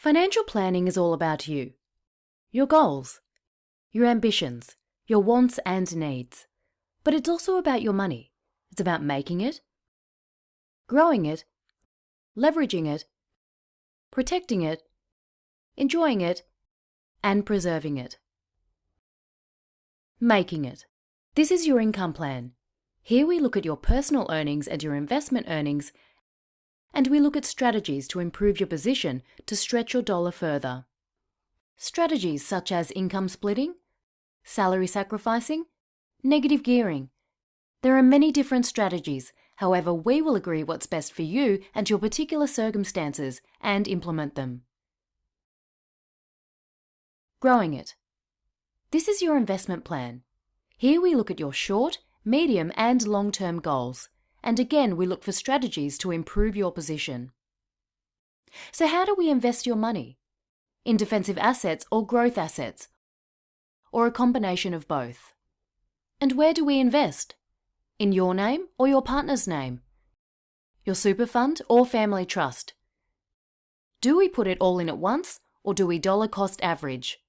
Financial planning is all about you, your goals, your ambitions, your wants and needs. But it's also about your money. It's about making it, growing it, leveraging it, protecting it, enjoying it, and preserving it. Making it. This is your income plan. Here we look at your personal earnings and your investment earnings, and we look at strategies to improve your position to stretch your dollar further. Strategies such as income splitting, salary sacrificing, negative gearing. There are many different strategies. However, we will agree what's best for you and your particular circumstances and implement them. Growing it. This is your investment plan. Here we look at your short, medium and long-term goals, and again we look for strategies to improve your position. So how do we invest your money? In defensive assets or growth assets, or a combination of both? And where do we invest? In your name or your partner's name? Your super fund or family trust? Do we put it all in at once, or do we dollar cost average?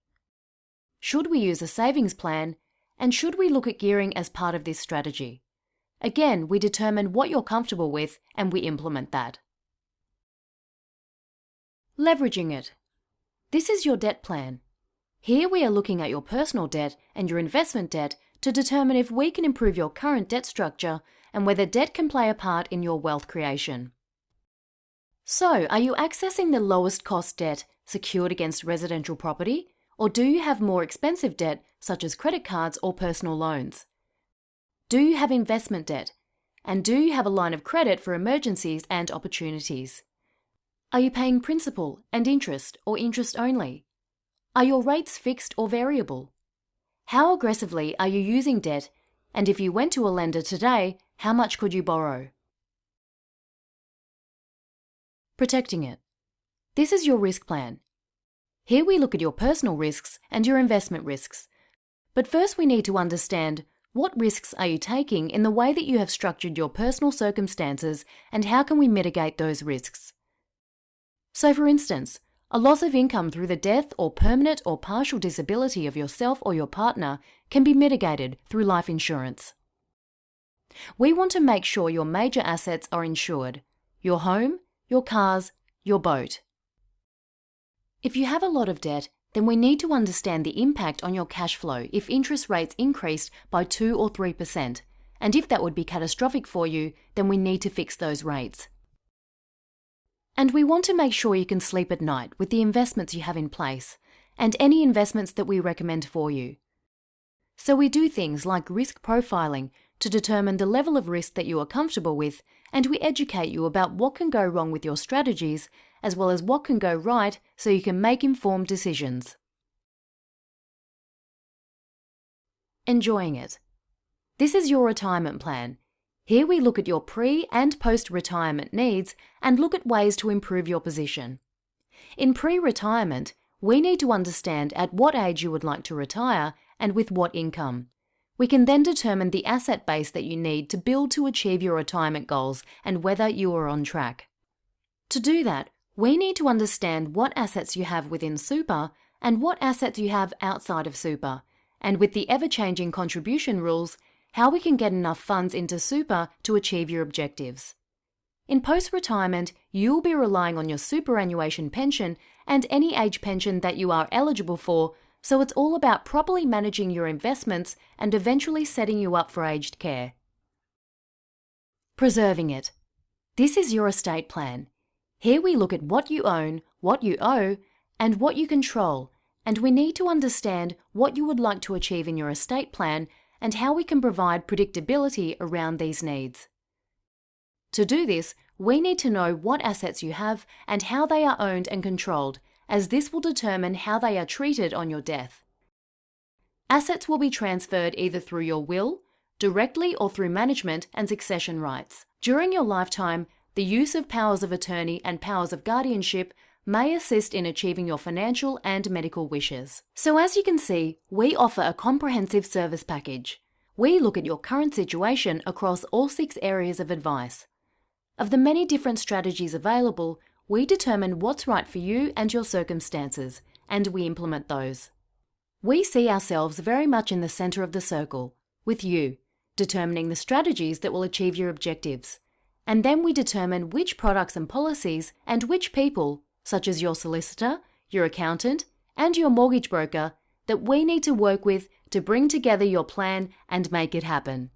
Should we use a savings plan, and should we look at gearing as part of this strategy? Again, we determine what you're comfortable with and we implement that. Leveraging it. This is your debt plan. Here we are looking at your personal debt and your investment debt to determine if we can improve your current debt structure and whether debt can play a part in your wealth creation. So, are you accessing the lowest cost debt secured against residential property? Or do you have more expensive debt, such as credit cards or personal loans? Do you have investment debt? And do you have a line of credit for emergencies and opportunities? Are you paying principal and interest or interest only? Are your rates fixed or variable? How aggressively are you using debt? And if you went to a lender today, how much could you borrow? Protecting it. This is your risk plan. Here we look at your personal risks and your investment risks. But first we need to understand what risks are you taking in the way that you have structured your personal circumstances and how can we mitigate those risks. So for instance, a loss of income through the death or permanent or partial disability of yourself or your partner can be mitigated through life insurance. We want to make sure your major assets are insured: your home, your cars, your boat. If you have a lot of debt, then we need to understand the impact on your cash flow if interest rates increased by 2 or 3%, and if that would be catastrophic for you, then we need to fix those rates. And we want to make sure you can sleep at night with the investments you have in place, and any investments that we recommend for you. So we do things like risk profiling to determine the level of risk that you are comfortable with, and we educate you about what can go wrong with your strategies, as well as what can go right so you can make informed decisions. Enjoying it. This is your retirement plan. Here we look at your pre- and post-retirement needs and look at ways to improve your position. In pre-retirement, we need to understand at what age you would like to retire and with what income. We can then determine the asset base that you need to build to achieve your retirement goals and whether you are on track. To do that, we need to understand what assets you have within super and what assets you have outside of super, and with the ever-changing contribution rules, how we can get enough funds into super to achieve your objectives. In post-retirement, you will be relying on your superannuation pension and any age pension that you are eligible for, so it's all about properly managing your investments and eventually setting you up for aged care. Preserving it. This is your estate plan. Here we look at what you own, what you owe, and what you control, and we need to understand what you would like to achieve in your estate plan and how we can provide predictability around these needs. To do this, we need to know what assets you have and how they are owned and controlled, as this will determine how they are treated on your death. Assets will be transferred either through your will, directly or through management and succession rights. During your lifetime, the use of powers of attorney and powers of guardianship may assist in achieving your financial and medical wishes. So as you can see, we offer a comprehensive service package. We look at your current situation across all 6 areas of advice. Of the many different strategies available, We determine what's right for you and your circumstances, and we implement those. We see ourselves very much in the centre of the circle, with you, determining the strategies that will achieve your objectives. And then we determine which products and policies and which people, such as your solicitor, your accountant, and your mortgage broker, that we need to work with to bring together your plan and make it happen.